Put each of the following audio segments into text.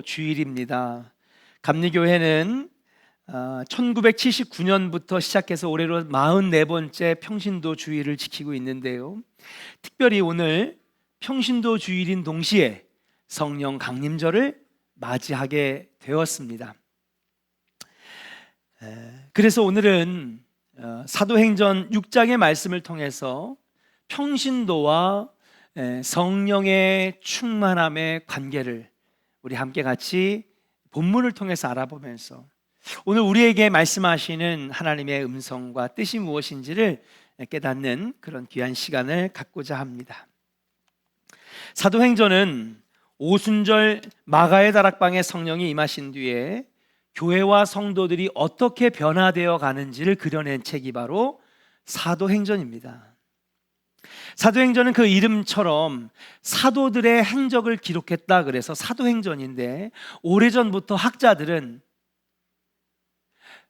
주일입니다. 감리교회는 1979년부터 시작해서 올해로 44번째 평신도 주일을 지키고 있는데요. 특별히 오늘 평신도 주일인 동시에 성령 강림절을 맞이하게 되었습니다. 그래서 오늘은 사도행전 6장의 말씀을 통해서 평신도와 성령의 충만함의 관계를 우리 함께 같이 본문을 통해서 알아보면서 오늘 우리에게 말씀하시는 하나님의 음성과 뜻이 무엇인지를 깨닫는 그런 귀한 시간을 갖고자 합니다. 사도행전은 오순절 마가의 다락방에 성령이 임하신 뒤에 교회와 성도들이 어떻게 변화되어 가는지를 그려낸 책이 바로 사도행전입니다. 사도행전은 그 이름처럼 사도들의 행적을 기록했다 그래서 사도행전인데, 오래전부터 학자들은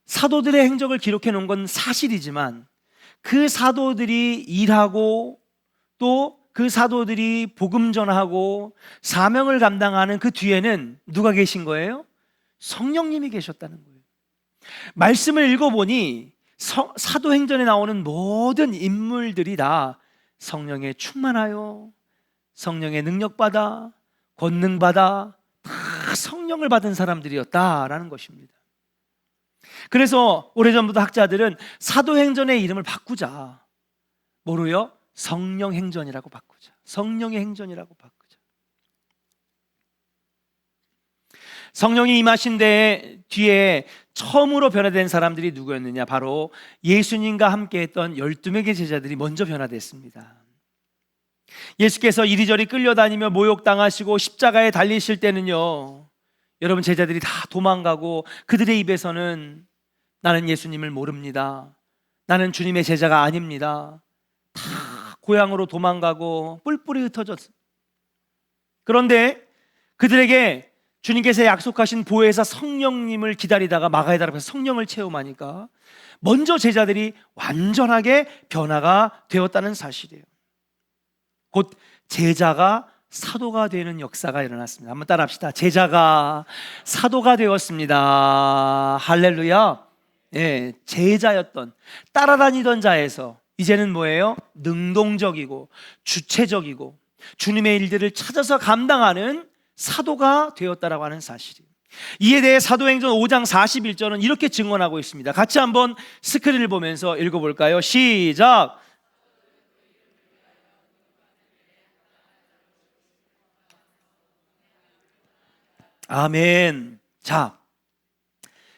사도들의 행적을 기록해 놓은 건 사실이지만 그 사도들이 일하고 또 그 사도들이 복음 전하고 사명을 감당하는 그 뒤에는 누가 계신 거예요? 성령님이 계셨다는 거예요. 말씀을 읽어보니 사도행전에 나오는 모든 인물들이 다 성령에 충만하여 성령의 능력받아 권능받아 다 성령을 받은 사람들이었다라는 것입니다. 그래서 오래전부터 학자들은 사도행전의 이름을 바꾸자. 뭐로요? 성령행전이라고 바꾸자. 성령의 행전이라고 바꾸자. 성령이 임하신 뒤에 처음으로 변화된 사람들이 누구였느냐? 바로 예수님과 함께했던 12명의 제자들이 먼저 변화됐습니다. 예수께서 이리저리 끌려다니며 모욕당하시고 십자가에 달리실 때는요, 여러분, 제자들이 다 도망가고 그들의 입에서는 나는 예수님을 모릅니다, 나는 주님의 제자가 아닙니다, 다 고향으로 도망가고 뿔뿔이 흩어졌어요. 그런데 그들에게 주님께서 약속하신 보혜사 성령님을 기다리다가 마가의 다락방에서 성령을 체험하니까 먼저 제자들이 완전하게 변화가 되었다는 사실이에요. 곧 제자가 사도가 되는 역사가 일어났습니다. 한번 따라합시다. 제자가 사도가 되었습니다. 할렐루야. 예, 제자였던, 따라다니던 자에서 이제는 뭐예요? 능동적이고 주체적이고 주님의 일들을 찾아서 감당하는 사도가 되었다라고 하는 사실이에요. 이에 대해 사도행전 5장 41절은 이렇게 증언하고 있습니다. 같이 한번 스크린을 보면서 읽어볼까요? 시작! 아멘. 자,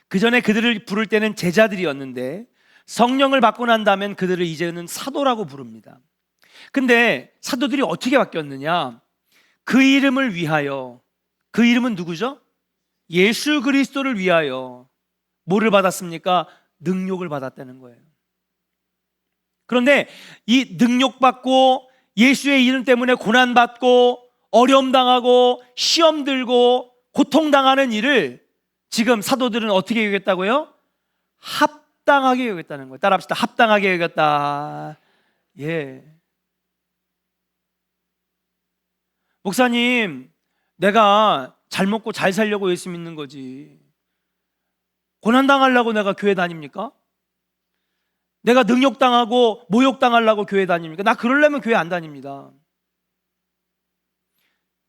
그 전에 그들을 부를 때는 제자들이었는데 성령을 받고 난 다음엔 그들을 이제는 사도라고 부릅니다. 근데 사도들이 어떻게 바뀌었느냐? 그 이름을 위하여, 그 이름은 누구죠? 예수 그리스도를 위하여 뭐를 받았습니까? 능력을 받았다는 거예요. 그런데 이 능력받고 예수의 이름 때문에 고난받고 어려움 당하고 시험 들고 고통당하는 일을 지금 사도들은 어떻게 여겼다고요? 합당하게 여겼다는 거예요. 따라합시다. 합당하게 여겼다. 예. 목사님, 내가 잘 먹고 잘 살려고 예수 믿는 거지, 고난당하려고 내가 교회 다닙니까? 내가 능욕당하고 모욕당하려고 교회 다닙니까? 나 그러려면 교회 안 다닙니다.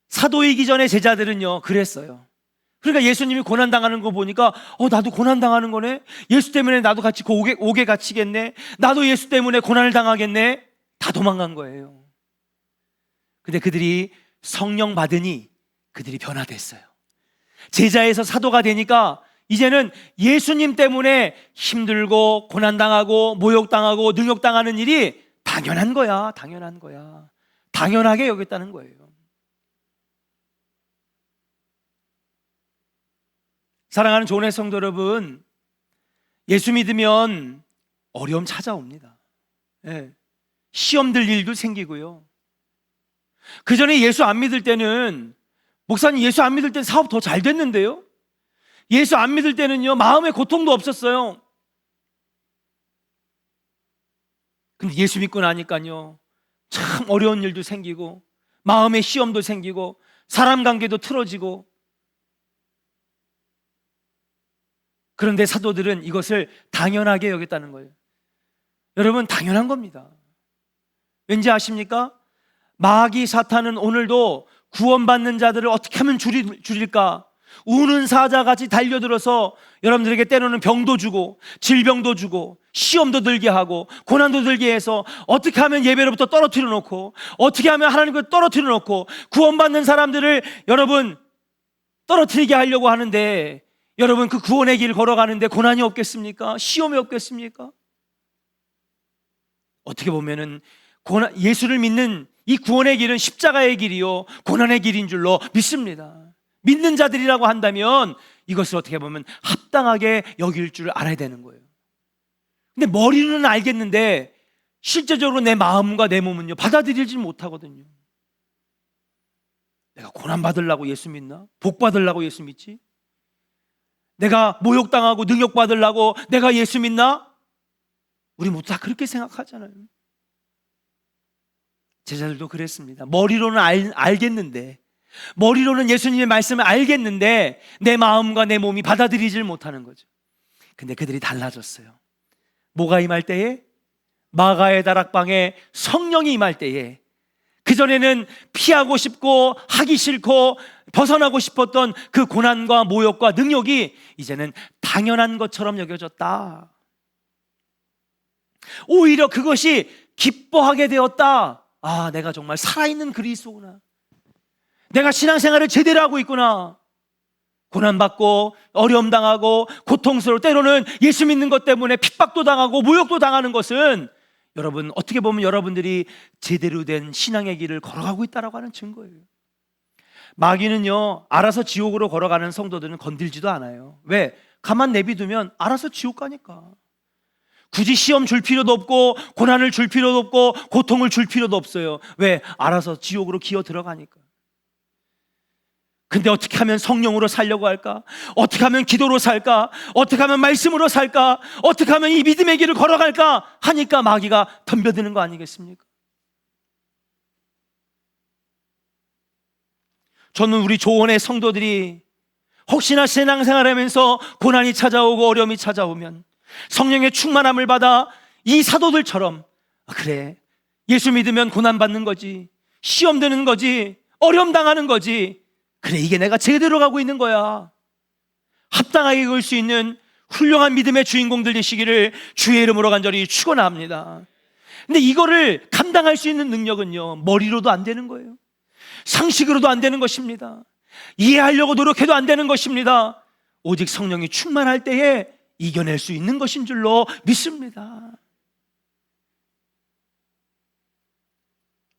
사도이기 전에 제자들은요 그랬어요. 그러니까 예수님이 고난당하는 거 보니까 나도 고난당하는 거네, 예수 때문에 나도 같이 옥에 갇히겠네, 나도 예수 때문에 고난을 당하겠네, 다 도망간 거예요. 근데 그들이 성령 받으니 그들이 변화됐어요. 제자에서 사도가 되니까 이제는 예수님 때문에 힘들고 고난당하고 모욕당하고 능욕당하는 일이 당연한 거야. 당연한 거야. 당연하게 여겼다는 거예요. 사랑하는 교회 성도 여러분, 예수 믿으면 어려움 찾아옵니다. 예. 시험 들 일도 생기고요. 그 전에 예수 안 믿을 때는, 목사님 예수 안 믿을 때는 사업 더 잘 됐는데요, 예수 안 믿을 때는요 마음에 고통도 없었어요. 근데 예수 믿고 나니까요 참 어려운 일도 생기고 마음의 시험도 생기고 사람 관계도 틀어지고 그런데 사도들은 이것을 당연하게 여겼다는 거예요. 여러분, 당연한 겁니다. 왠지 아십니까? 마귀 사탄은 오늘도 구원받는 자들을 어떻게 하면 줄일까? 우는 사자같이 달려들어서 여러분들에게 때로는 병도 주고 질병도 주고 시험도 들게 하고 고난도 들게 해서 어떻게 하면 예배로부터 떨어뜨려 놓고 어떻게 하면 하나님께 떨어뜨려 놓고 구원받는 사람들을 여러분 떨어뜨리게 하려고 하는데, 여러분 그 구원의 길 걸어가는데 고난이 없겠습니까? 시험이 없겠습니까? 어떻게 보면은 예수를 믿는 이 구원의 길은 십자가의 길이요 고난의 길인 줄로 믿습니다. 믿는 자들이라고 한다면 이것을 어떻게 보면 합당하게 여길 줄 알아야 되는 거예요. 근데 머리는 알겠는데 실제적으로 내 마음과 내 몸은요 받아들이지 못하거든요. 내가 고난 받으려고 예수 믿나? 복 받으려고 예수 믿지? 내가 모욕당하고 능욕 받으려고 내가 예수 믿나? 우리 모두 다 그렇게 생각하잖아요. 제자들도 그랬습니다. 머리로는 알겠는데, 머리로는 예수님의 말씀을 알겠는데 내 마음과 내 몸이 받아들이질 못하는 거죠. 근데 그들이 달라졌어요. 뭐가 임할 때에? 마가의 다락방에 성령이 임할 때에, 그전에는 피하고 싶고 하기 싫고 벗어나고 싶었던 그 고난과 모욕과 능욕이 이제는 당연한 것처럼 여겨졌다. 오히려 그것이 기뻐하게 되었다. 아, 내가 정말 살아있는 그리스도구나. 내가 신앙생활을 제대로 하고 있구나. 고난받고 어려움 당하고 고통스러워 때로는 예수 믿는 것 때문에 핍박도 당하고 모욕도 당하는 것은 여러분 어떻게 보면 여러분들이 제대로 된 신앙의 길을 걸어가고 있다라고 하는 증거예요. 마귀는요 알아서 지옥으로 걸어가는 성도들은 건들지도 않아요. 왜? 가만 내비두면 알아서 지옥 가니까. 굳이 시험 줄 필요도 없고 고난을 줄 필요도 없고 고통을 줄 필요도 없어요. 왜? 알아서 지옥으로 기어 들어가니까. 근데 어떻게 하면 성령으로 살려고 할까? 어떻게 하면 기도로 살까? 어떻게 하면 말씀으로 살까? 어떻게 하면 이 믿음의 길을 걸어갈까? 하니까 마귀가 덤벼드는 거 아니겠습니까? 저는 우리 조원의 성도들이 혹시나 신앙생활하면서 고난이 찾아오고 어려움이 찾아오면 성령의 충만함을 받아 이 사도들처럼, 그래, 예수 믿으면 고난받는 거지, 시험 드는 거지, 어려움 당하는 거지, 그래, 이게 내가 제대로 가고 있는 거야, 합당하게 걸 수 있는 훌륭한 믿음의 주인공들 되시기를 주의 이름으로 간절히 축원합니다. 근데 이거를 감당할 수 있는 능력은요 머리로도 안 되는 거예요. 상식으로도 안 되는 것입니다. 이해하려고 노력해도 안 되는 것입니다. 오직 성령이 충만할 때에 이겨낼 수 있는 것인 줄로 믿습니다.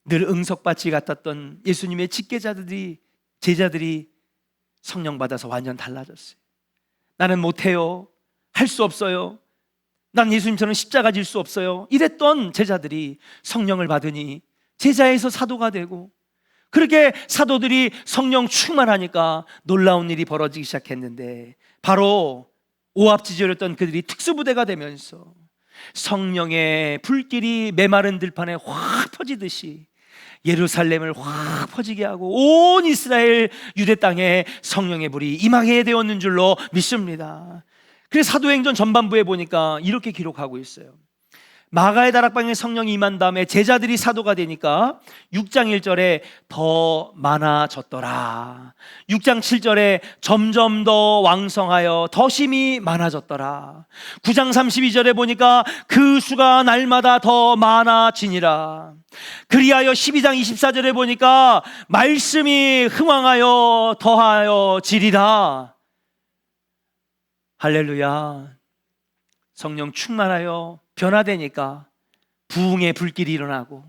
늘 응석밭이 같았던 예수님의 제자들이 성령 받아서 완전 달라졌어요. 나는 못해요, 할 수 없어요, 난 예수님처럼 십자가 질 수 없어요, 이랬던 제자들이 성령을 받으니 제자에서 사도가 되고, 그렇게 사도들이 성령 충만하니까 놀라운 일이 벌어지기 시작했는데, 바로 오합지졸이었던 그들이 특수부대가 되면서 성령의 불길이 메마른 들판에 확 퍼지듯이 예루살렘을 확 퍼지게 하고 온 이스라엘 유대 땅에 성령의 불이 임하게 되었는 줄로 믿습니다. 그래서 사도행전 전반부에 보니까 이렇게 기록하고 있어요. 마가의 다락방에 성령이 임한 다음에 제자들이 사도가 되니까 6장 1절에 더 많아졌더라, 6장 7절에 점점 더 왕성하여 더 심히 많아졌더라, 9장 32절에 보니까 그 수가 날마다 더 많아지니라, 그리하여 12장 24절에 보니까 말씀이 흥왕하여 더하여 지리라. 할렐루야. 성령 충만하여 변화되니까 부흥의 불길이 일어나고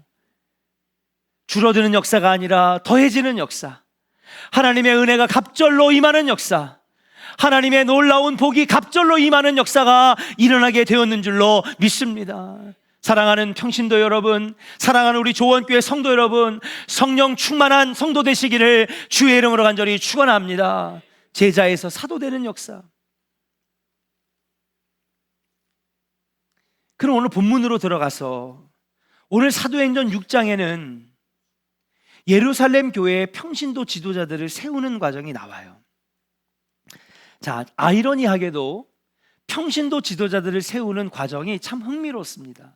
줄어드는 역사가 아니라 더해지는 역사, 하나님의 은혜가 갑절로 임하는 역사, 하나님의 놀라운 복이 갑절로 임하는 역사가 일어나게 되었는 줄로 믿습니다. 사랑하는 평신도 여러분, 사랑하는 우리 조원교회 성도 여러분, 성령 충만한 성도 되시기를 주의 이름으로 간절히 축원합니다. 제자에서 사도 되는 역사. 그럼 오늘 본문으로 들어가서 오늘 사도행전 6장에는 예루살렘 교회의 평신도 지도자들을 세우는 과정이 나와요. 자, 아이러니하게도 평신도 지도자들을 세우는 과정이 참 흥미롭습니다.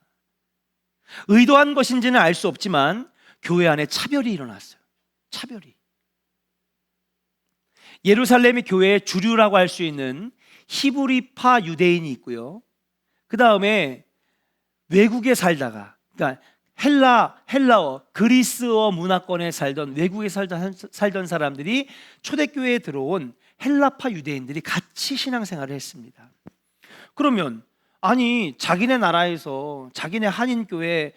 의도한 것인지는 알 수 없지만 교회 안에 차별이 일어났어요. 차별이. 예루살렘이 교회의 주류라고 할 수 있는 히브리파 유대인이 있고요. 그 다음에 외국에 살다가, 그러니까 헬라어, 그리스어 문화권에 살던, 외국에 살던 사람들이 초대교회에 들어온 헬라파 유대인들이 같이 신앙생활을 했습니다. 그러면 아니 자기네 나라에서 자기네 한인교회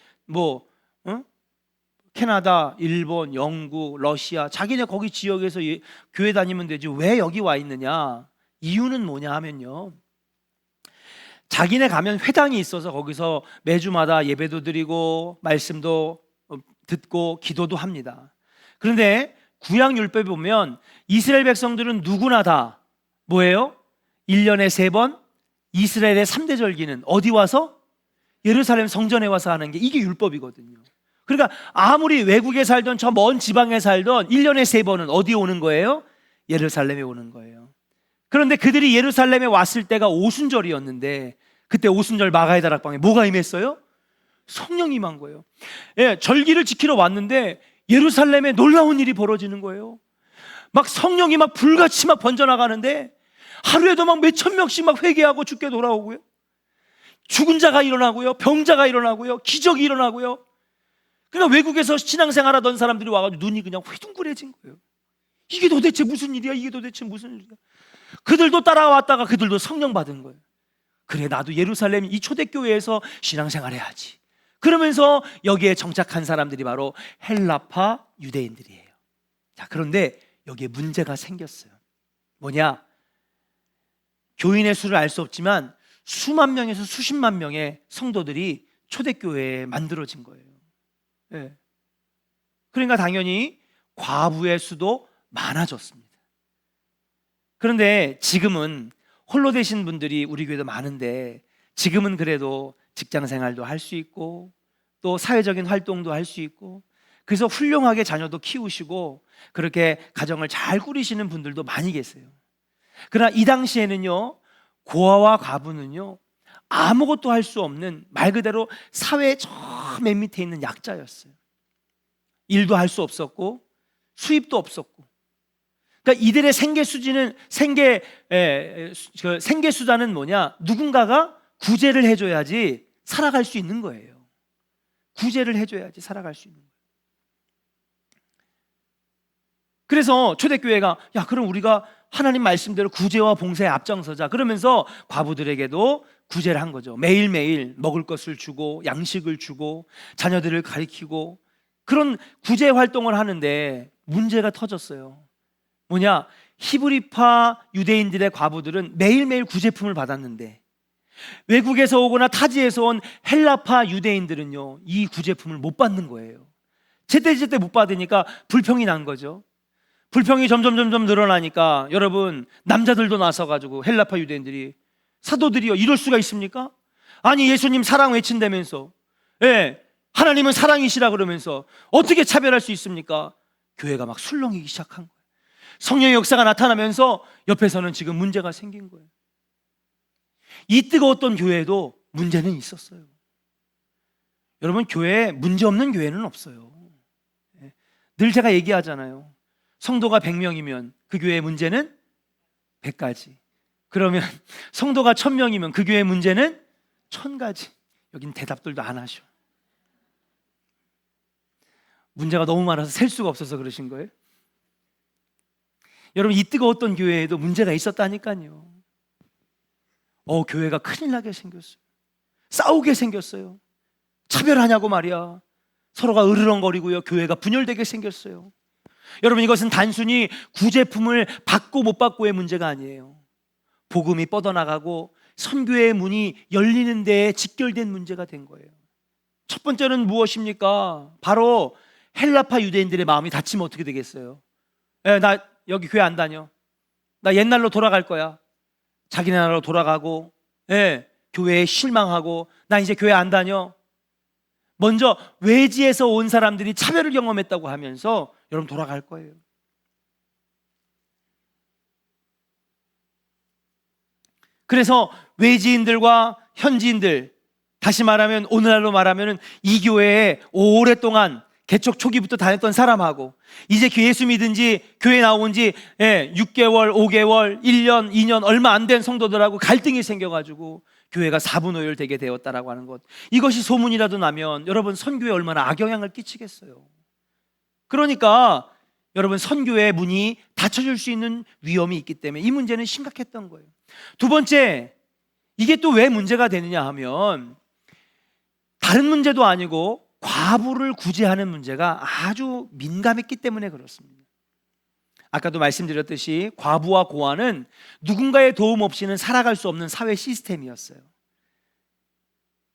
캐나다, 일본, 영국, 러시아 자기네 거기 지역에서 교회 다니면 되지 왜 여기 와 있느냐? 이유는 뭐냐 하면요, 자기네 가면 회당이 있어서 거기서 매주마다 예배도 드리고 말씀도 듣고 기도도 합니다. 그런데 구약율법에 보면 이스라엘 백성들은 누구나 다 뭐예요? 1년에 3번 이스라엘의 3대 절기는 어디 와서? 예루살렘 성전에 와서 하는 게 이게 율법이거든요. 그러니까 아무리 외국에 살던 저 먼 지방에 살던 1년에 3번은 어디에 오는 거예요? 예루살렘에 오는 거예요. 그런데 그들이 예루살렘에 왔을 때가 오순절이었는데 그때 오순절 마가의 다락방에 뭐가 임했어요? 성령이 임한 거예요. 예, 절기를 지키러 왔는데 예루살렘에 놀라운 일이 벌어지는 거예요. 막 성령이 막 불같이 막 번져나가는데 하루에도 막 몇천 명씩 막 회개하고 죽게 돌아오고요. 죽은 자가 일어나고요. 병자가 일어나고요. 기적이 일어나고요. 그러니까 외국에서 신앙생활 하던 사람들이 와가지고 눈이 그냥 휘둥그레진 거예요. 이게 도대체 무슨 일이야? 이게 도대체 무슨 일이야? 그들도 따라왔다가 그들도 성령 받은 거예요. 그래, 나도 예루살렘 이 초대교회에서 신앙생활 해야지. 그러면서 여기에 정착한 사람들이 바로 헬라파 유대인들이에요. 자, 그런데 여기에 문제가 생겼어요. 뭐냐? 교인의 수를 알 수 없지만 수만 명에서 수십만 명의 성도들이 초대교회에 만들어진 거예요. 네. 그러니까 당연히 과부의 수도 많아졌습니다. 그런데 지금은 홀로 되신 분들이 우리 교회도 많은데 지금은 그래도 직장 생활도 할 수 있고 또 사회적인 활동도 할 수 있고 그래서 훌륭하게 자녀도 키우시고 그렇게 가정을 잘 꾸리시는 분들도 많이 계세요. 그러나 이 당시에는요, 고아와 과부는요 아무것도 할 수 없는 말 그대로 사회의 저 맨 밑에 있는 약자였어요. 일도 할 수 없었고 수입도 없었고, 그러니까 이들의 생계 수단은 뭐냐? 누군가가 구제를 해줘야지 살아갈 수 있는 거예요. 구제를 해줘야지 살아갈 수 있는 거예요. 그래서 초대교회가 야, 그럼 우리가 하나님 말씀대로 구제와 봉사에 앞장서자 그러면서 과부들에게도 구제를 한 거죠. 매일매일 먹을 것을 주고 양식을 주고 자녀들을 가리키고 그런 구제 활동을 하는데 문제가 터졌어요. 뭐냐? 히브리파 유대인들의 과부들은 매일매일 구제품을 받았는데 외국에서 오거나 타지에서 온 헬라파 유대인들은요 이 구제품을 못 받는 거예요. 제때제때 못 받으니까 불평이 난 거죠. 불평이 점점 늘어나니까 여러분, 남자들도 나서가지고 헬라파 유대인들이 사도들이요, 이럴 수가 있습니까? 아니 예수님 사랑 외친다면서, 하나님은 사랑이시라 그러면서 어떻게 차별할 수 있습니까? 교회가 막 술렁이기 시작한 거예요. 성령의 역사가 나타나면서 옆에서는 지금 문제가 생긴 거예요. 이 뜨거웠던 교회에도 문제는 있었어요. 여러분, 교회에 문제 없는 교회는 없어요. 늘 제가 얘기하잖아요. 성도가 100명이면 그 교회의 문제는 100가지. 그러면 성도가 1000명이면 그 교회의 문제는 1000가지. 여긴 대답들도 안 하셔. 문제가 너무 많아서 셀 수가 없어서 그러신 거예요? 여러분, 이 뜨거웠던 교회에도 문제가 있었다니까요. 교회가 큰일 나게 생겼어요. 싸우게 생겼어요. 차별하냐고 말이야. 서로가 으르렁거리고요. 교회가 분열되게 생겼어요. 여러분, 이것은 단순히 구제품을 받고 못 받고의 문제가 아니에요. 복음이 뻗어나가고 선교의 문이 열리는 데에 직결된 문제가 된 거예요. 첫 번째는 무엇입니까? 바로 헬라파 유대인들의 마음이 닫히면 어떻게 되겠어요? 나 여기 교회 안 다녀. 나 옛날로 돌아갈 거야. 자기네 나라로 돌아가고, 교회에 실망하고, 나 이제 교회 안 다녀. 먼저 외지에서 온 사람들이 차별을 경험했다고 하면서 여러분 돌아갈 거예요. 그래서 외지인들과 현지인들, 다시 말하면 오늘날로 말하면 이 교회에 오랫동안 개척 초기부터 다녔던 사람하고 이제 예수 믿은 지 교회 나온 지 6개월, 5개월, 1년, 2년 얼마 안 된 성도들하고 갈등이 생겨가지고 교회가 사분오열되게 되었다라고 하는 것, 이것이 소문이라도 나면 여러분 선교에 얼마나 악영향을 끼치겠어요. 그러니까 여러분 선교의 문이 닫혀질 수 있는 위험이 있기 때문에 이 문제는 심각했던 거예요. 두 번째, 이게 또 왜 문제가 되느냐 하면 다른 문제도 아니고 과부를 구제하는 문제가 아주 민감했기 때문에 그렇습니다. 아까도 말씀드렸듯이 과부와 고아는 누군가의 도움 없이는 살아갈 수 없는 사회 시스템이었어요.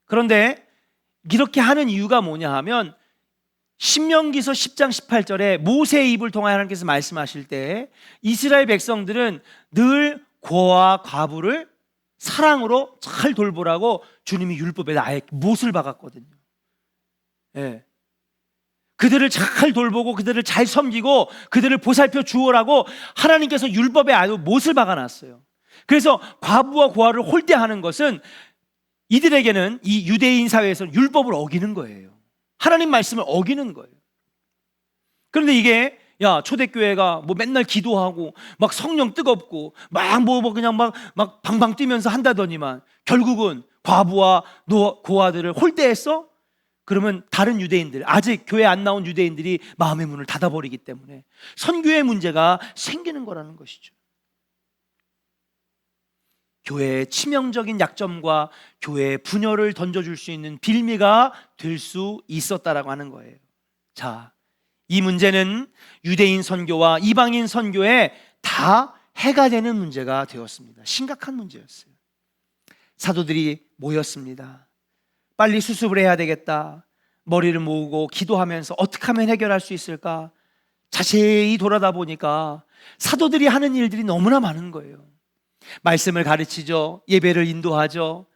그런데 이렇게 하는 이유가 뭐냐 하면 신명기서 10장 18절에 모세의 입을 통하여 하나님께서 말씀하실 때 이스라엘 백성들은 늘 고아와 과부를 사랑으로 잘 돌보라고 주님이 율법에 아예 못을 박았거든요. 그들을 잘 돌보고 그들을 잘 섬기고 그들을 보살펴 주오라고 하나님께서 율법에 아주 못을 박아놨어요. 그래서 과부와 고아를 홀대하는 것은 이들에게는 이 유대인 사회에서는 율법을 어기는 거예요. 하나님 말씀을 어기는 거예요. 그런데 이게 초대교회가 뭐 맨날 기도하고 막 성령 뜨겁고 막 그냥 막 방방 뛰면서 한다더니만 결국은 과부와 고아들을 홀대했어? 그러면 다른 유대인들, 아직 교회 안 나온 유대인들이 마음의 문을 닫아버리기 때문에 선교의 문제가 생기는 거라는 것이죠. 교회의 치명적인 약점과 교회의 분열을 던져줄 수 있는 빌미가 될 수 있었다라고 하는 거예요. 자, 이 문제는 유대인 선교와 이방인 선교에 다 해가 되는 문제가 되었습니다. 심각한 문제였어요. 사도들이 모였습니다. 빨리 수습을 해야 되겠다. 머리를 모으고 기도하면서 어떻게 하면 해결할 수 있을까? 자세히 돌아다 보니까 사도들이 하는 일들이 너무나 많은 거예요. 말씀을 가르치죠. 예배를 인도하죠.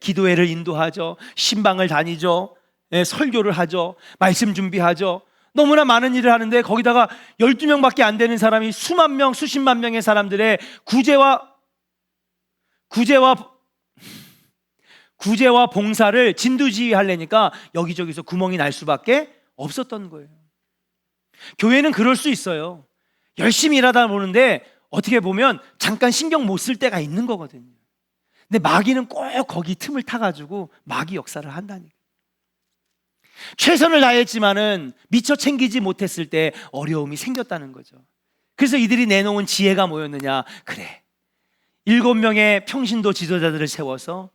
기도회를 인도하죠. 신방을 다니죠. 설교를 하죠. 말씀 준비하죠. 너무나 많은 일을 하는데 거기다가 12명밖에 안 되는 사람이 수만 명, 수십만 명의 사람들의 구제와 봉사를 진두지휘하려니까 여기저기서 구멍이 날 수밖에 없었던 거예요. 교회는 그럴 수 있어요. 열심히 일하다 보는데 어떻게 보면 잠깐 신경 못 쓸 때가 있는 거거든요. 근데 마귀는 꼭 거기 틈을 타가지고 마귀 역사를 한다니까. 최선을 다했지만은 미처 챙기지 못했을 때 어려움이 생겼다는 거죠. 그래서 이들이 내놓은 지혜가 뭐였느냐? 그래, 7명의 평신도 지도자들을 세워서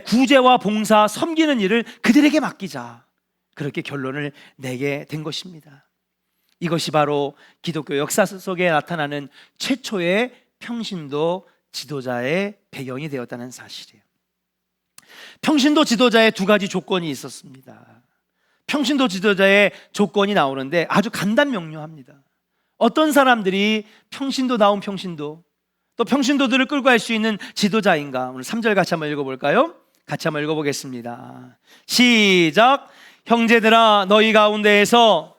구제와 봉사, 섬기는 일을 그들에게 맡기자. 그렇게 결론을 내게 된 것입니다. 이것이 바로 기독교 역사 속에 나타나는 최초의 평신도 지도자의 배경이 되었다는 사실이에요. 평신도 지도자의 두 가지 조건이 있었습니다. 평신도 지도자의 조건이 나오는데 아주 간단 명료합니다. 어떤 사람들이 평신도다운 평신도, 또 평신도들을 끌고 갈 수 있는 지도자인가? 오늘 3절 같이 한번 읽어볼까요? 같이 한번 읽어보겠습니다. 시작. 형제들아, 너희 가운데에서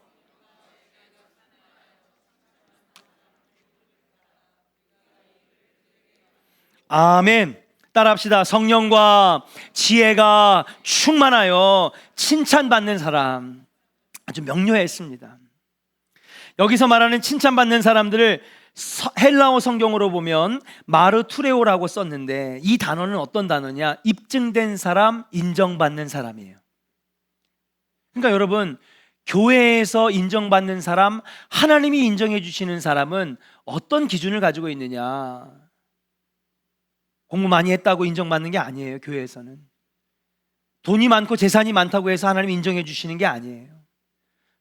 아멘. 따라합시다. 성령과 지혜가 충만하여 칭찬받는 사람. 아주 명료했습니다. 여기서 말하는 칭찬받는 사람들을 헬라어 성경으로 보면 마르투레오라고 썼는데 이 단어는 어떤 단어냐? 입증된 사람, 인정받는 사람이에요. 그러니까 여러분, 교회에서 인정받는 사람, 하나님이 인정해 주시는 사람은 어떤 기준을 가지고 있느냐? 공부 많이 했다고 인정받는 게 아니에요. 교회에서는 돈이 많고 재산이 많다고 해서 하나님이 인정해 주시는 게 아니에요.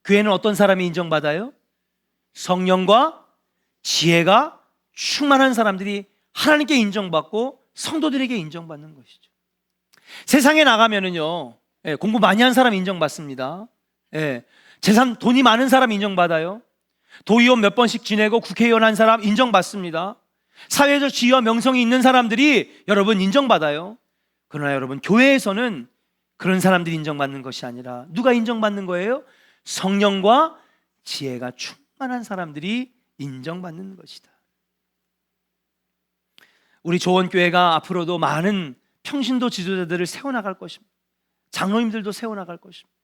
교회는 어떤 사람이 인정받아요? 성령과 지혜가 충만한 사람들이 하나님께 인정받고 성도들에게 인정받는 것이죠. 세상에 나가면은요, 공부 많이 한 사람 인정받습니다. 재산, 돈이 많은 사람 인정받아요. 도의원 몇 번씩 지내고 국회의원 한 사람 인정받습니다. 사회적 지위와 명성이 있는 사람들이 여러분 인정받아요. 그러나 여러분, 교회에서는 그런 사람들이 인정받는 것이 아니라 누가 인정받는 거예요? 성령과 지혜가 충만한 사람들이 인정받는 것이다. 우리 조원교회가 앞으로도 많은 평신도 지도자들을 세워나갈 것입니다. 장로님들도 세워나갈 것입니다.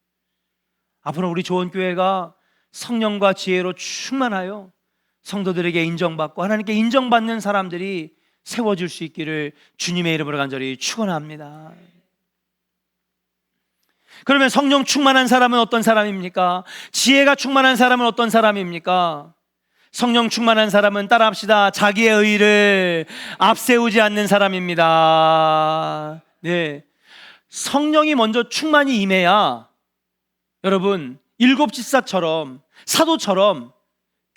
앞으로 우리 조원교회가 성령과 지혜로 충만하여 성도들에게 인정받고 하나님께 인정받는 사람들이 세워질 수 있기를 주님의 이름으로 간절히 축원합니다. 그러면 성령 충만한 사람은 어떤 사람입니까? 지혜가 충만한 사람은 어떤 사람입니까? 성령 충만한 사람은 따라합시다. 자기의 의를 앞세우지 않는 사람입니다. 네, 성령이 먼저 충만히 임해야 여러분 일곱 집사처럼 사도처럼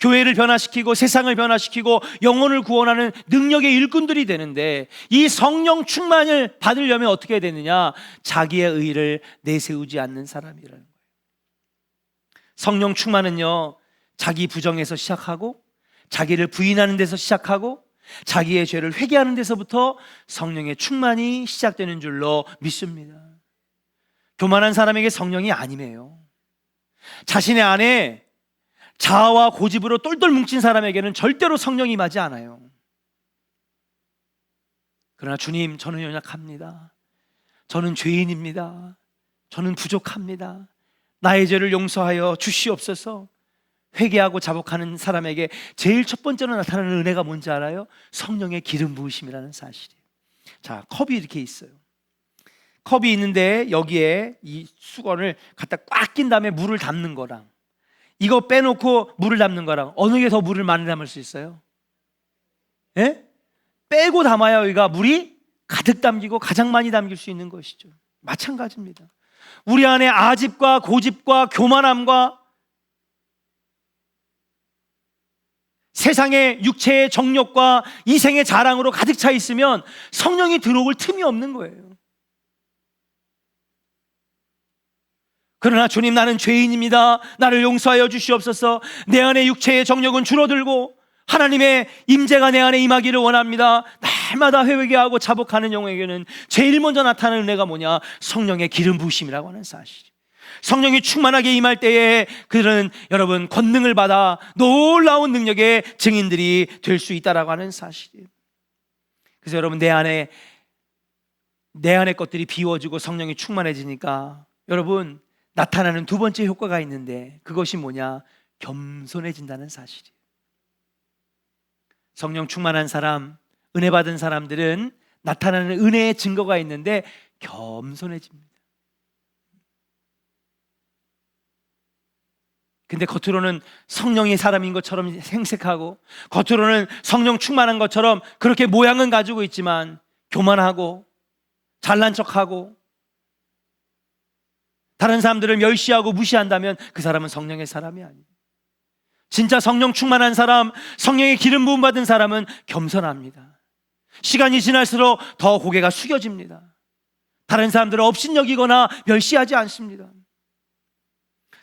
교회를 변화시키고 세상을 변화시키고 영혼을 구원하는 능력의 일꾼들이 되는데, 이 성령 충만을 받으려면 어떻게 해야 되느냐? 자기의 의를 내세우지 않는 사람이라는 거예요. 성령 충만은요, 자기 부정에서 시작하고 자기를 부인하는 데서 시작하고 자기의 죄를 회개하는 데서부터 성령의 충만이 시작되는 줄로 믿습니다. 교만한 사람에게 성령이 아니에요. 자신의 안에 자아와 고집으로 똘똘 뭉친 사람에게는 절대로 성령이 임하지 않아요. 그러나 주님, 저는 연약합니다. 저는 죄인입니다. 저는 부족합니다. 나의 죄를 용서하여 주시옵소서. 회개하고 자복하는 사람에게 제일 첫 번째로 나타나는 은혜가 뭔지 알아요? 성령의 기름 부으심이라는 사실이에요. 자, 컵이 이렇게 있어요. 컵이 있는데 여기에 이 수건을 갖다 꽉 낀 다음에 물을 담는 거랑 이거 빼놓고 물을 담는 거랑 어느 게 더 물을 많이 담을 수 있어요? 예? 빼고 담아야 여기가 물이 가득 담기고 가장 많이 담길 수 있는 것이죠. 마찬가지입니다. 우리 안에 아집과 고집과 교만함과 세상의 육체의 정욕과 이생의 자랑으로 가득 차 있으면 성령이 들어올 틈이 없는 거예요. 그러나 주님, 나는 죄인입니다. 나를 용서하여 주시옵소서. 내 안에 육체의 정욕은 줄어들고 하나님의 임재가 내 안에 임하기를 원합니다. 날마다 회개하고 자복하는 영혼에게는 제일 먼저 나타나는 은혜가 뭐냐? 성령의 기름 부으심이라고 하는 사실. 성령이 충만하게 임할 때에 그들은 여러분 권능을 받아 놀라운 능력의 증인들이 될 수 있다라고 하는 사실이에요. 그래서 여러분 내 안에 것들이 비워지고 성령이 충만해지니까 여러분 나타나는 두 번째 효과가 있는데, 그것이 뭐냐? 겸손해진다는 사실이에요. 성령 충만한 사람, 은혜 받은 사람들은 나타나는 은혜의 증거가 있는데 겸손해집니다. 근데 겉으로는 성령의 사람인 것처럼 생색하고 겉으로는 성령 충만한 것처럼 그렇게 모양은 가지고 있지만 교만하고 잘난 척하고 다른 사람들을 멸시하고 무시한다면 그 사람은 성령의 사람이 아니에요. 진짜 성령 충만한 사람, 성령의 기름 부음 받은 사람은 겸손합니다. 시간이 지날수록 더 고개가 숙여집니다. 다른 사람들을 업신여기거나 멸시하지 않습니다.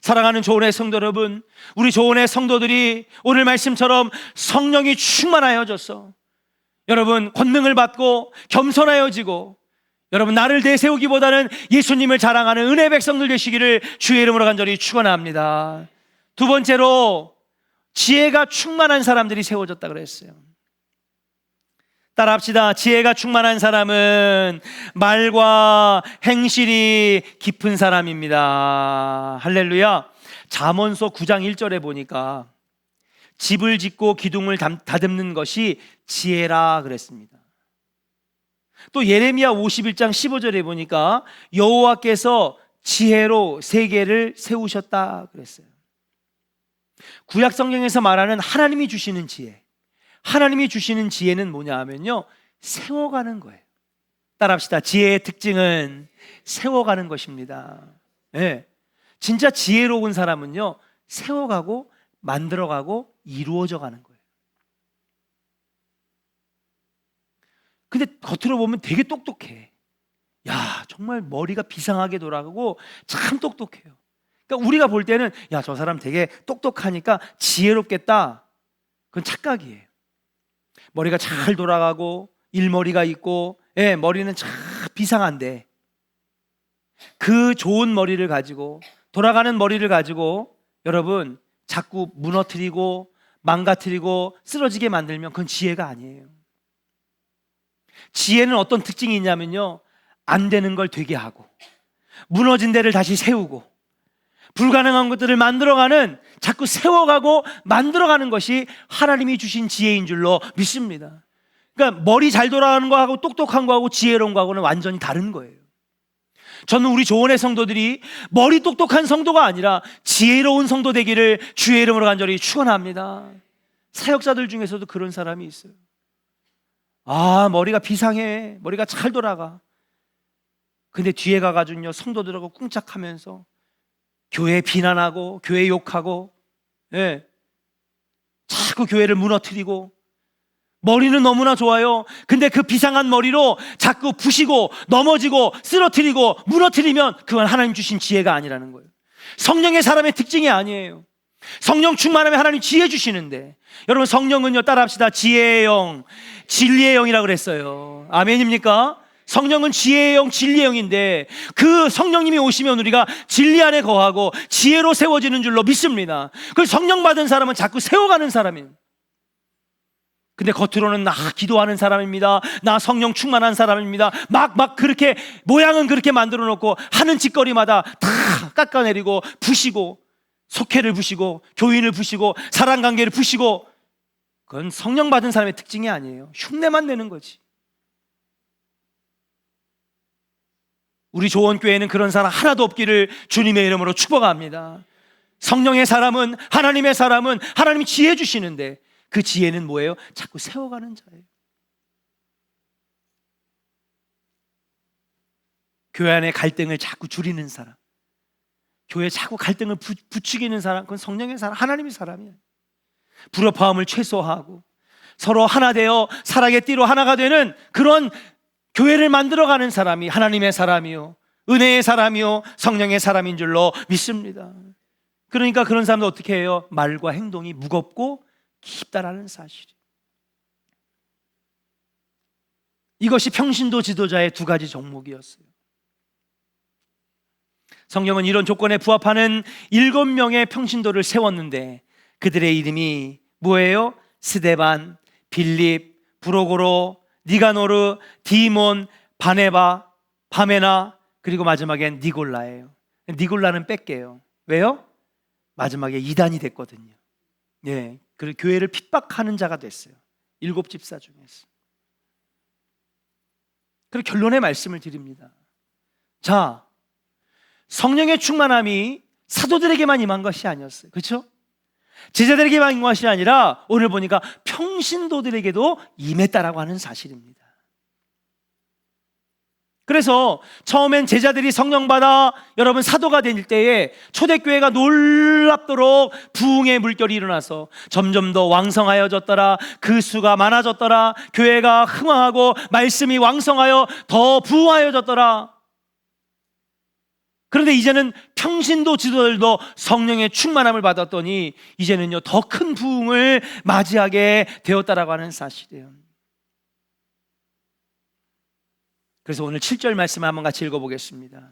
사랑하는 조은의 성도 여러분, 우리 조은의 성도들이 오늘 말씀처럼 성령이 충만하여져서 여러분 권능을 받고 겸손하여지고 여러분 나를 내세우기보다는 예수님을 자랑하는 은혜 백성들 되시기를 주의 이름으로 간절히 축원합니다. 두 번째로 지혜가 충만한 사람들이 세워졌다 그랬어요. 따라합시다. 지혜가 충만한 사람은 말과 행실이 깊은 사람입니다. 할렐루야. 잠언서 9장 1절에 보니까 집을 짓고 기둥을 다듬는 것이 지혜라 그랬습니다. 또 예레미야 51장 15절에 보니까 여호와께서 지혜로 세계를 세우셨다 그랬어요. 구약 성경에서 말하는 하나님이 주시는 지혜, 하나님이 주시는 지혜는 뭐냐 하면요, 세워가는 거예요. 따라합시다. 지혜의 특징은 세워가는 것입니다. 네. 진짜 지혜로운 사람은요, 세워가고 만들어가고 이루어져 가는 거예요. 근데 겉으로 보면 되게 똑똑해. 야, 정말 머리가 비상하게 돌아가고 참 똑똑해요. 그러니까 우리가 볼 때는 야, 저 사람 되게 똑똑하니까 지혜롭겠다. 그건 착각이에요. 머리가 잘 돌아가고 일머리가 있고, 예, 머리는 참 비상한데 그 좋은 머리를 가지고, 돌아가는 머리를 가지고 여러분 자꾸 무너뜨리고 망가뜨리고 쓰러지게 만들면 그건 지혜가 아니에요. 지혜는 어떤 특징이 있냐면요, 안 되는 걸 되게 하고 무너진 데를 다시 세우고 불가능한 것들을 만들어가는, 자꾸 세워가고 만들어가는 것이 하나님이 주신 지혜인 줄로 믿습니다. 그러니까 머리 잘 돌아가는 거하고 똑똑한 거하고 지혜로운 거하고는 완전히 다른 거예요. 저는 우리 조원의 성도들이 머리 똑똑한 성도가 아니라 지혜로운 성도 되기를 주의 이름으로 간절히 축원합니다. 사역자들 중에서도 그런 사람이 있어요. 머리가 비상해, 머리가 잘 돌아가. 근데 뒤에 가가지고요, 성도들하고 꿍짝하면서 교회 비난하고 교회 욕하고, 자꾸 교회를 무너뜨리고. 머리는 너무나 좋아요. 근데 그 비상한 머리로 자꾸 부시고 넘어지고 쓰러뜨리고 무너뜨리면 그건 하나님 주신 지혜가 아니라는 거예요. 성령의 사람의 특징이 아니에요. 성령 충만하면 하나님 지혜 주시는데, 여러분 성령은요, 따라합시다. 지혜의 영, 진리의 영이라고 그랬어요. 아멘입니까? 성령은 지혜의 영, 진리의 영인데 그 성령님이 오시면 우리가 진리 안에 거하고 지혜로 세워지는 줄로 믿습니다. 그 성령 받은 사람은 자꾸 세워가는 사람이에요. 근데 겉으로는 나 기도하는 사람입니다, 나 성령 충만한 사람입니다, 막 그렇게 모양은 그렇게 만들어 놓고 하는 짓거리마다 다 깎아내리고 부시고 속회를 부시고 교인을 부시고 사랑관계를 부시고, 그건 성령 받은 사람의 특징이 아니에요. 흉내만 내는 거지. 우리 조원교회는 그런 사람 하나도 없기를 주님의 이름으로 축복합니다. 성령의 사람은, 하나님의 사람은 하나님이 지혜 주시는데 그 지혜는 뭐예요? 자꾸 세워가는 자예요. 교회 안에 갈등을 자꾸 줄이는 사람, 교회에 자꾸 갈등을 부추기는 사람, 그건 성령의 사람, 하나님의 사람이에요. 불협화음을 최소화하고 서로 하나 되어 사랑의 띠로 하나가 되는 그런 교회를 만들어가는 사람이 하나님의 사람이요, 은혜의 사람이요, 성령의 사람인 줄로 믿습니다. 그러니까 그런 사람도 어떻게 해요? 말과 행동이 무겁고 깊다라는 사실이. 이것이 평신도 지도자의 두 가지 종목이었어요. 성경은 이런 조건에 부합하는 7명의 평신도를 세웠는데 그들의 이름이 뭐예요? 스데반, 빌립, 브로고로, 니가노르, 디몬, 바네바, 바메나, 그리고 마지막엔 니골라예요. 니골라는 뺄게요. 왜요? 마지막에 이단이 됐거든요. 그리고 교회를 핍박하는 자가 됐어요. 7집사 중에서. 그리고 결론의 말씀을 드립니다. 자, 성령의 충만함이 사도들에게만 임한 것이 아니었어요. 그렇죠? 제자들에게만 임한 것이 아니라 오늘 보니까 평신도들에게도 임했다라고 하는 사실입니다. 그래서 처음엔 제자들이 성령 받아 여러분 사도가 될 때에 초대교회가 놀랍도록 부흥의 물결이 일어나서 점점 더 왕성하여졌더라. 그 수가 많아졌더라. 교회가 흥황하고 말씀이 왕성하여 더 부흥하여졌더라. 그런데 이제는 평신도 지도들도 성령의 충만함을 받았더니 이제는요, 더 큰 부흥을 맞이하게 되었다라고 하는 사실이에요. 그래서 오늘 7절 말씀을 한번 같이 읽어보겠습니다.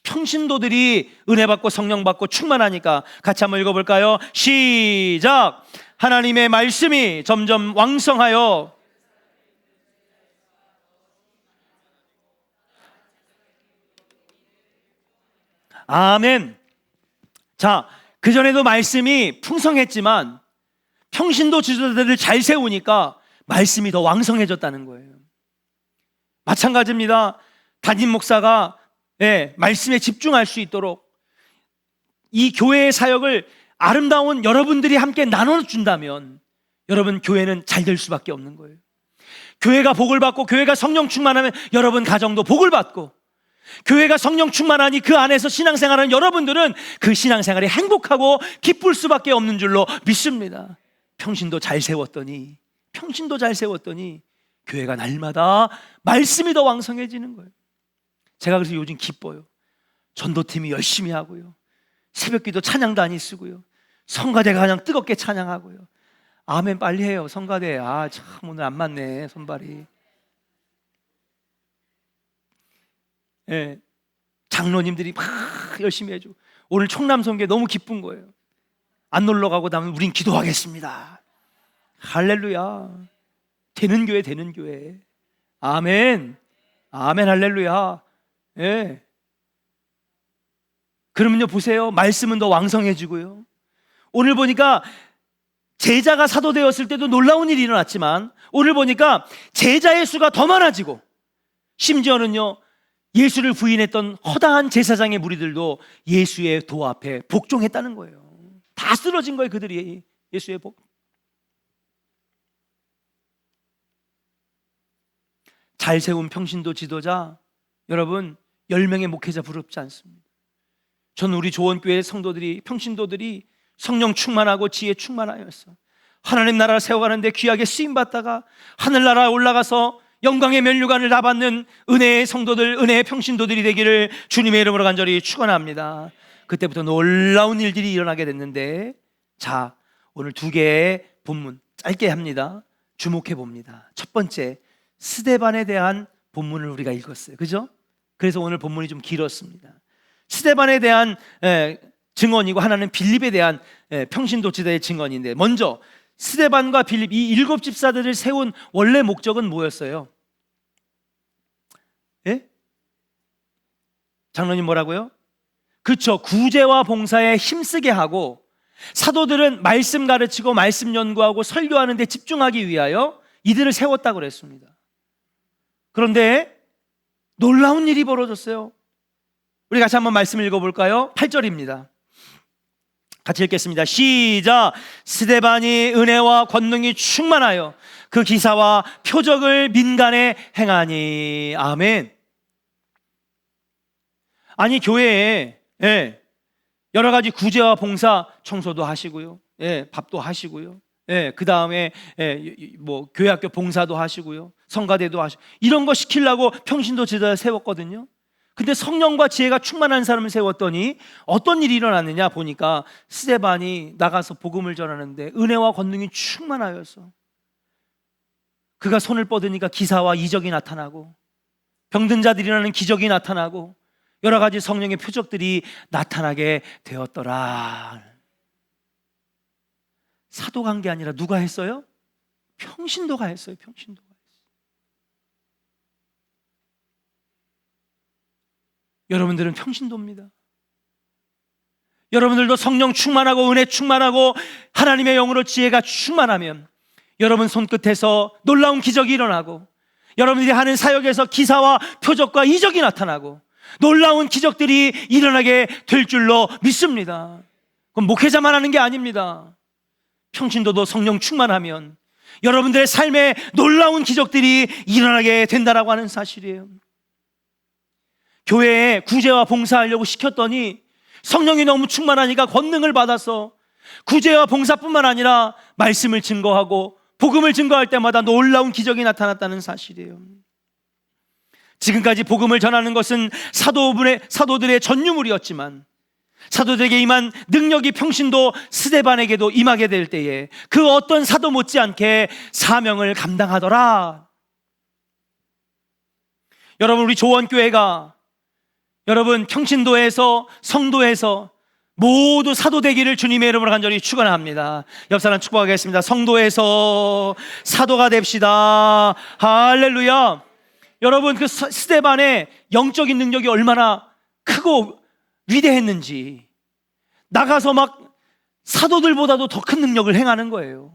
평신도들이 은혜 받고 성령 받고 충만하니까 같이 한번 읽어볼까요? 시작! 하나님의 말씀이 점점 왕성하여 아멘. 자, 그전에도 말씀이 풍성했지만 평신도 지도자들을 잘 세우니까 말씀이 더 왕성해졌다는 거예요. 마찬가지입니다. 담임 목사가 말씀에 집중할 수 있도록 이 교회의 사역을 아름다운 여러분들이 함께 나눠준다면 여러분 교회는 잘 될 수밖에 없는 거예요. 교회가 복을 받고 교회가 성령 충만하면 여러분 가정도 복을 받고, 교회가 성령 충만하니 그 안에서 신앙생활하는 여러분들은 그 신앙생활이 행복하고 기쁠 수밖에 없는 줄로 믿습니다. 평신도 잘 세웠더니 교회가 날마다 말씀이 더 왕성해지는 거예요. 제가 그래서 요즘 기뻐요. 전도팀이 열심히 하고요, 새벽기도 찬양도 안 쓰고요, 성가대가 그냥 뜨겁게 찬양하고요. 아멘 빨리 해요 성가대. 참 오늘 안 맞네 손발이. 장로님들이 막 열심히 해주고, 오늘 총남성계 너무 기쁜 거예요. 안 놀러 가고 나면 우린 기도하겠습니다. 할렐루야. 되는 교회. 아멘. 아멘, 할렐루야. 예. 그러면요, 보세요. 말씀은 더 왕성해지고요. 오늘 보니까 제자가 사도 되었을 때도 놀라운 일이 일어났지만, 오늘 보니까 제자의 수가 더 많아지고, 심지어는요, 예수를 부인했던 허다한 제사장의 무리들도 예수의 도 앞에 복종했다는 거예요. 다 쓰러진 거예요, 그들이. 예수의 복. 잘 세운 평신도 지도자, 여러분 10명의 목회자 부럽지 않습니다. 저는 우리 조원교회 성도들이, 평신도들이 성령 충만하고 지혜 충만하였어. 하나님 나라를 세워가는데 귀하게 쓰임받다가 하늘나라에 올라가서 영광의 면류관을 다 받는 은혜의 성도들, 은혜의 평신도들이 되기를 주님의 이름으로 간절히 축원합니다. 그때부터 놀라운 일들이 일어나게 됐는데, 자, 오늘 2개의 본문 짧게 합니다. 주목해 봅니다. 첫 번째, 스데반에 대한 본문을 우리가 읽었어요. 그죠? 그래서 오늘 본문이 좀 길었습니다. 스데반에 대한 증언이고, 하나는 빌립에 대한 평신도 지대의 증언인데, 먼저 스데반과 빌립, 이 7 집사들을 세운 원래 목적은 뭐였어요? 예? 장로님 뭐라고요? 그렇죠. 구제와 봉사에 힘쓰게 하고, 사도들은 말씀 가르치고 말씀 연구하고 설교하는 데 집중하기 위하여 이들을 세웠다고 그랬습니다. 그런데 놀라운 일이 벌어졌어요. 우리 같이 한번 말씀 읽어볼까요? 8절입니다. 같이 읽겠습니다. 시작. 스데반이 은혜와 권능이 충만하여 그 기사와 표적을 민간에 행하니. 아멘. 아니, 교회에 여러 가지 구제와 봉사, 청소도 하시고요, 밥도 하시고요, 그 다음에 뭐 교회학교 봉사도 하시고요, 성가대도 하시고, 이런 거 시키려고 평신도 제자를 세웠거든요. 근데 성령과 지혜가 충만한 사람을 세웠더니 어떤 일이 일어났느냐 보니까, 스데반이 나가서 복음을 전하는데 은혜와 권능이 충만하여서 그가 손을 뻗으니까 기사와 이적이 나타나고, 병든 자들이 일어나는 기적이 나타나고, 여러 가지 성령의 표적들이 나타나게 되었더라. 사도가 한 게 아니라 누가 했어요? 평신도가 했어요. 평신도가 했어요. 여러분들은 평신도입니다. 여러분들도 성령 충만하고 은혜 충만하고 하나님의 영으로 지혜가 충만하면 여러분 손끝에서 놀라운 기적이 일어나고, 여러분들이 하는 사역에서 기사와 표적과 이적이 나타나고 놀라운 기적들이 일어나게 될 줄로 믿습니다. 그럼 목회자만 하는 게 아닙니다. 평신도도 성령 충만하면 여러분들의 삶에 놀라운 기적들이 일어나게 된다라고 하는 사실이에요. 교회에 구제와 봉사하려고 시켰더니 성령이 너무 충만하니까 권능을 받아서 구제와 봉사뿐만 아니라 말씀을 증거하고 복음을 증거할 때마다 놀라운 기적이 나타났다는 사실이에요. 지금까지 복음을 전하는 것은 사도들의 전유물이었지만, 사도들에게 임한 능력이 평신도 스데반에게도 임하게 될 때에 그 어떤 사도 못지않게 사명을 감당하더라. 여러분, 우리 조원교회가, 여러분 평신도에서, 성도에서 모두 사도 되기를 주님의 이름으로 간절히 축원합니다. 옆 사람 축복하겠습니다. 성도에서 사도가 됩시다. 할렐루야. 여러분, 그 스데반의 영적인 능력이 얼마나 크고 위대했는지, 나가서 막 사도들보다도 더 큰 능력을 행하는 거예요.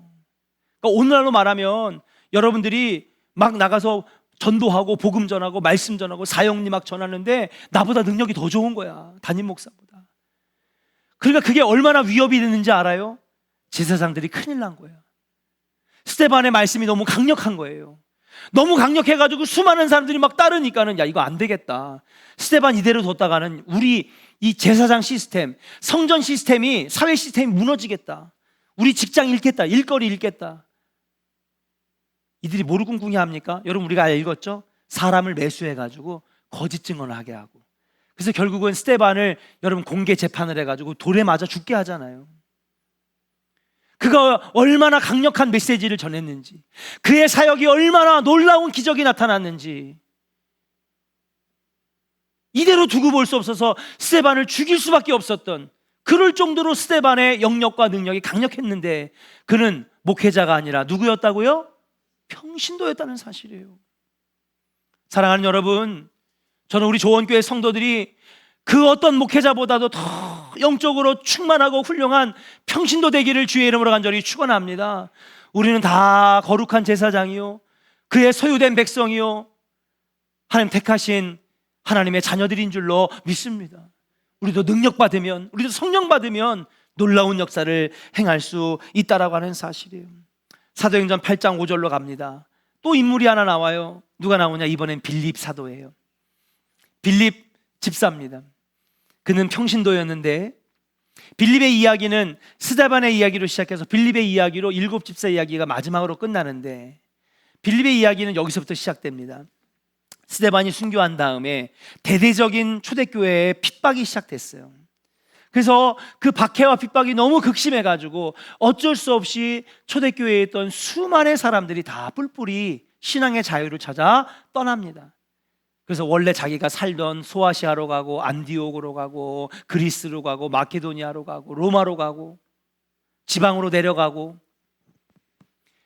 그러니까 오늘날로 말하면 여러분들이 막 나가서 전도하고 복음 전하고 말씀 전하고 사역리 막 전하는데 나보다 능력이 더 좋은 거야, 담임 목사보다. 그러니까 그게 얼마나 위협이 됐는지 알아요? 제사장들이 큰일 난 거예요. 스데반의 말씀이 너무 강력한 거예요. 너무 강력해가지고 수많은 사람들이 막 따르니까는, 야, 이거 안 되겠다, 스데반 이대로 뒀다가는 우리 이 제사장 시스템, 성전 시스템이, 사회 시스템이 무너지겠다, 우리 직장 잃겠다, 일거리 잃겠다. 이들이 뭐를 꿍꿍이 합니까? 여러분, 우리가 읽었죠? 사람을 매수해가지고 거짓 증언을 하게 하고, 그래서 결국은 스데반을 여러분 공개 재판을 해가지고 돌에 맞아 죽게 하잖아요. 그가 얼마나 강력한 메시지를 전했는지, 그의 사역이 얼마나 놀라운 기적이 나타났는지, 이대로 두고 볼 수 없어서 스데반을 죽일 수밖에 없었던, 그럴 정도로 스데반의 영역과 능력이 강력했는데 그는 목회자가 아니라 누구였다고요? 평신도였다는 사실이에요. 사랑하는 여러분, 저는 우리 조원교회 성도들이 그 어떤 목회자보다도 더 영적으로 충만하고 훌륭한 평신도 되기를 주의 이름으로 간절히 축원합니다. 우리는 다 거룩한 제사장이요, 그의 소유된 백성이요, 하나님 택하신 하나님의 자녀들인 줄로 믿습니다. 우리도 능력 받으면, 우리도 성령 받으면 놀라운 역사를 행할 수 있다라고 하는 사실이에요. 사도행전 8장 5절로 갑니다. 또 인물이 하나 나와요. 누가 나오냐? 이번엔 빌립 사도예요. 빌립 집사입니다. 그는 평신도였는데, 빌립의 이야기는 스데반의 이야기로 시작해서 빌립의 이야기로 7집사 이야기가 마지막으로 끝나는데, 빌립의 이야기는 여기서부터 시작됩니다. 스데반이 순교한 다음에 대대적인 초대교회의 핍박이 시작됐어요. 그래서 그 박해와 핍박이 너무 극심해가지고 어쩔 수 없이 초대교회에 있던 수많은 사람들이 다 뿔뿔이 신앙의 자유를 찾아 떠납니다. 그래서 원래 자기가 살던 소아시아로 가고, 안디옥으로 가고, 그리스로 가고, 마케도니아로 가고, 로마로 가고, 지방으로 내려가고.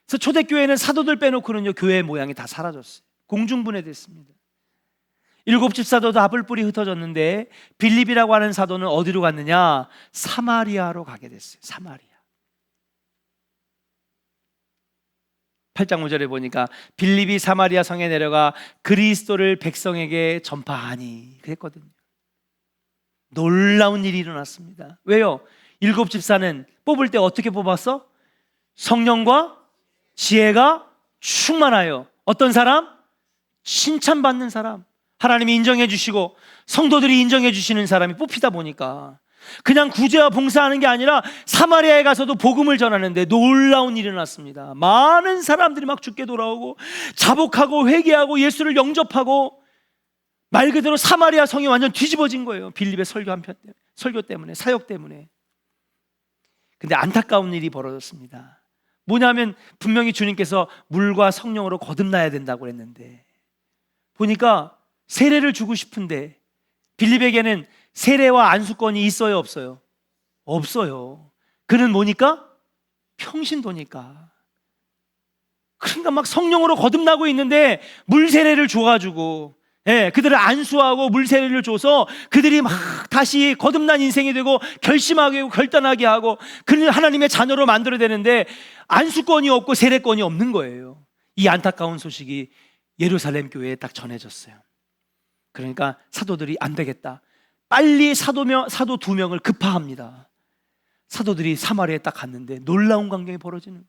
그래서 초대교회는 사도들 빼놓고는요, 교회의 모양이 다 사라졌어요. 공중분해됐습니다. 7집사도 다 뿔뿔이 흩어졌는데, 빌립이라고 하는 사도는 어디로 갔느냐? 사마리아로 가게 됐어요. 사마리아. 8장 5절에 보니까 빌립이 사마리아 성에 내려가 그리스도를 백성에게 전파하니 그랬거든요. 놀라운 일이 일어났습니다. 왜요? 7집사는 뽑을 때 어떻게 뽑았어? 성령과 지혜가 충만하여. 어떤 사람? 칭찬받는 사람, 하나님이 인정해 주시고 성도들이 인정해 주시는 사람이 뽑히다 보니까 그냥 구제와 봉사하는 게 아니라 사마리아에 가서도 복음을 전하는데 놀라운 일이 일어났습니다. 많은 사람들이 막 죽게 돌아오고 자복하고 회개하고 예수를 영접하고, 말 그대로 사마리아 성이 완전 뒤집어진 거예요. 빌립의 설교 때문에, 사역 때문에. 근데 안타까운 일이 벌어졌습니다. 뭐냐면 분명히 주님께서 물과 성령으로 거듭나야 된다고 했는데, 보니까 세례를 주고 싶은데 빌립에게는 세례와 안수권이 있어요, 없어요? 없어요. 그는 뭐니까? 평신도니까. 그러니까 막 성령으로 거듭나고 있는데 물 세례를 줘가지고, 그들을 안수하고 물 세례를 줘서 그들이 막 다시 거듭난 인생이 되고 결심하게 하고 결단하게 하고 그는 하나님의 자녀로 만들어야 되는데 안수권이 없고 세례권이 없는 거예요. 이 안타까운 소식이 예루살렘 교회에 딱 전해졌어요. 그러니까 사도들이 안 되겠다, 빨리 사도 2명을 급파합니다. 사도들이 사마리아에 딱 갔는데 놀라운 광경이 벌어지는,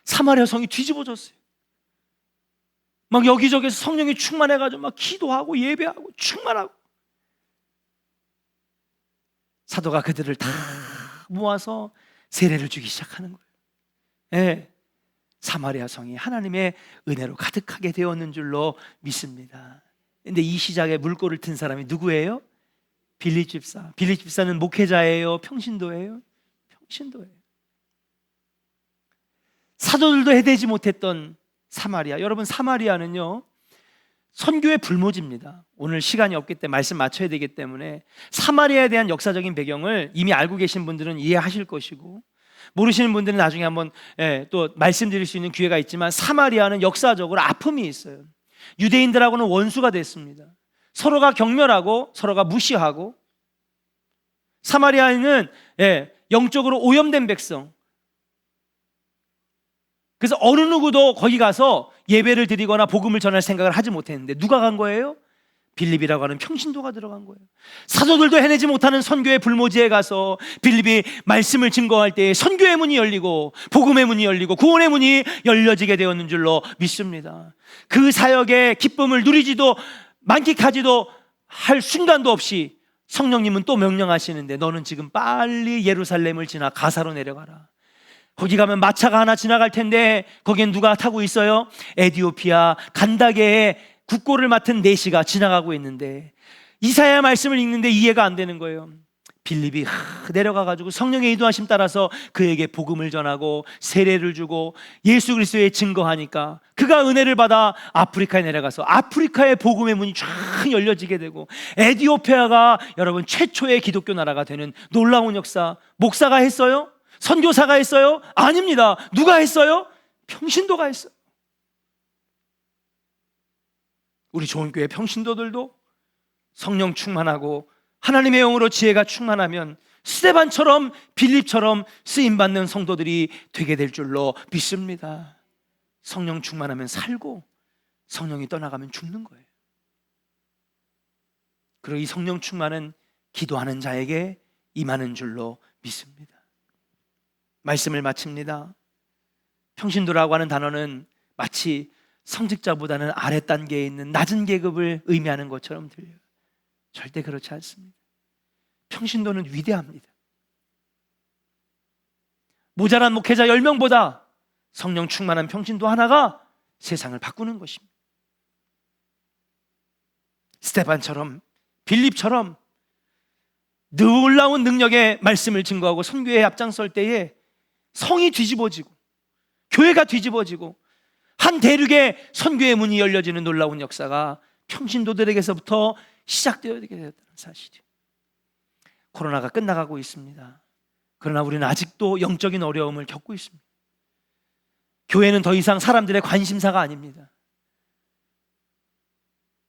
사마리아 성이 뒤집어졌어요. 막 여기저기서 성령이 충만해가지고 막 기도하고 예배하고 충만하고, 사도가 그들을 다 모아서 세례를 주기 시작하는 거예요. 사마리아 성이 하나님의 은혜로 가득하게 되었는 줄로 믿습니다. 근데 이 시작에 물꼬를 튼 사람이 누구예요? 빌립 집사. 빌립 집사는 목회자예요? 평신도예요? 평신도예요. 사도들도 해대지 못했던 사마리아. 여러분, 사마리아는요 선교의 불모지입니다. 오늘 시간이 없기 때문에 말씀 맞춰야 되기 때문에 사마리아에 대한 역사적인 배경을 이미 알고 계신 분들은 이해하실 것이고, 모르시는 분들은 나중에 한번 또 말씀드릴 수 있는 기회가 있지만, 사마리아는 역사적으로 아픔이 있어요. 유대인들하고는 원수가 됐습니다. 서로가 경멸하고 서로가 무시하고, 사마리아인은 영적으로 오염된 백성. 그래서 어느 누구도 거기 가서 예배를 드리거나 복음을 전할 생각을 하지 못했는데 누가 간 거예요? 빌립이라고 하는 평신도가 들어간 거예요. 사도들도 해내지 못하는 선교의 불모지에 가서 빌립이 말씀을 증거할 때 선교의 문이 열리고 복음의 문이 열리고 구원의 문이 열려지게 되었는 줄로 믿습니다. 그 사역의 기쁨을 누리지도 만끽하지도 할 순간도 없이 성령님은 또 명령하시는데, 너는 지금 빨리 예루살렘을 지나 가사로 내려가라. 거기 가면 마차가 하나 지나갈 텐데 거기엔 누가 타고 있어요? 에디오피아 간다게의 국고를 맡은 내시가 지나가고 있는데, 이사야 말씀을 읽는데 이해가 안 되는 거예요. 빌립이 내려가가지고 성령의 인도하심 따라서 그에게 복음을 전하고 세례를 주고 예수 그리스도의 증거하니까 그가 은혜를 받아 아프리카에 내려가서 아프리카의 복음의 문이 쫙 열려지게 되고, 에디오피아가 여러분 최초의 기독교 나라가 되는 놀라운 역사. 목사가 했어요? 선교사가 했어요? 아닙니다. 누가 했어요? 평신도가 했어요. 우리 좋은 교회 평신도들도 성령 충만하고 하나님의 영으로 지혜가 충만하면 스데반처럼 빌립처럼 쓰임받는 성도들이 되게 될 줄로 믿습니다. 성령 충만하면 살고 성령이 떠나가면 죽는 거예요. 그리고 이 성령 충만은 기도하는 자에게 임하는 줄로 믿습니다. 말씀을 마칩니다. 평신도라고 하는 단어는 마치 성직자보다는 아래 단계에 있는 낮은 계급을 의미하는 것처럼 들려요. 절대 그렇지 않습니다. 평신도는 위대합니다. 모자란 목회자 10명보다 성령 충만한 평신도 하나가 세상을 바꾸는 것입니다. 스데반처럼 빌립처럼 놀라운 능력의 말씀을 증거하고 선교에 앞장설 때에 성이 뒤집어지고 교회가 뒤집어지고 한 대륙의 선교의 문이 열려지는 놀라운 역사가 평신도들에게서부터 시작되게 되었다는 사실이죠. 코로나가 끝나가고 있습니다. 그러나 우리는 아직도 영적인 어려움을 겪고 있습니다. 교회는 더 이상 사람들의 관심사가 아닙니다.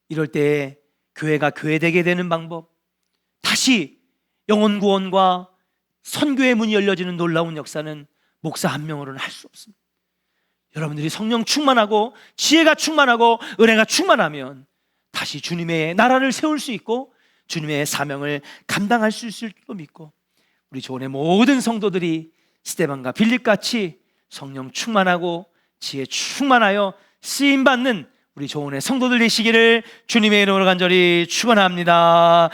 이럴 때 교회가 교회되게 되는 방법, 다시 영혼 구원과 선교의 문이 열려지는 놀라운 역사는 목사 한 명으로는 할 수 없습니다. 여러분들이 성령 충만하고 지혜가 충만하고 은혜가 충만하면 다시 주님의 나라를 세울 수 있고 주님의 사명을 감당할 수 있을 줄로 믿고, 우리 조원의 모든 성도들이 스데반과 빌립같이 성령 충만하고 지혜 충만하여 쓰임받는 우리 조원의 성도들 되시기를 주님의 이름으로 간절히 축원합니다.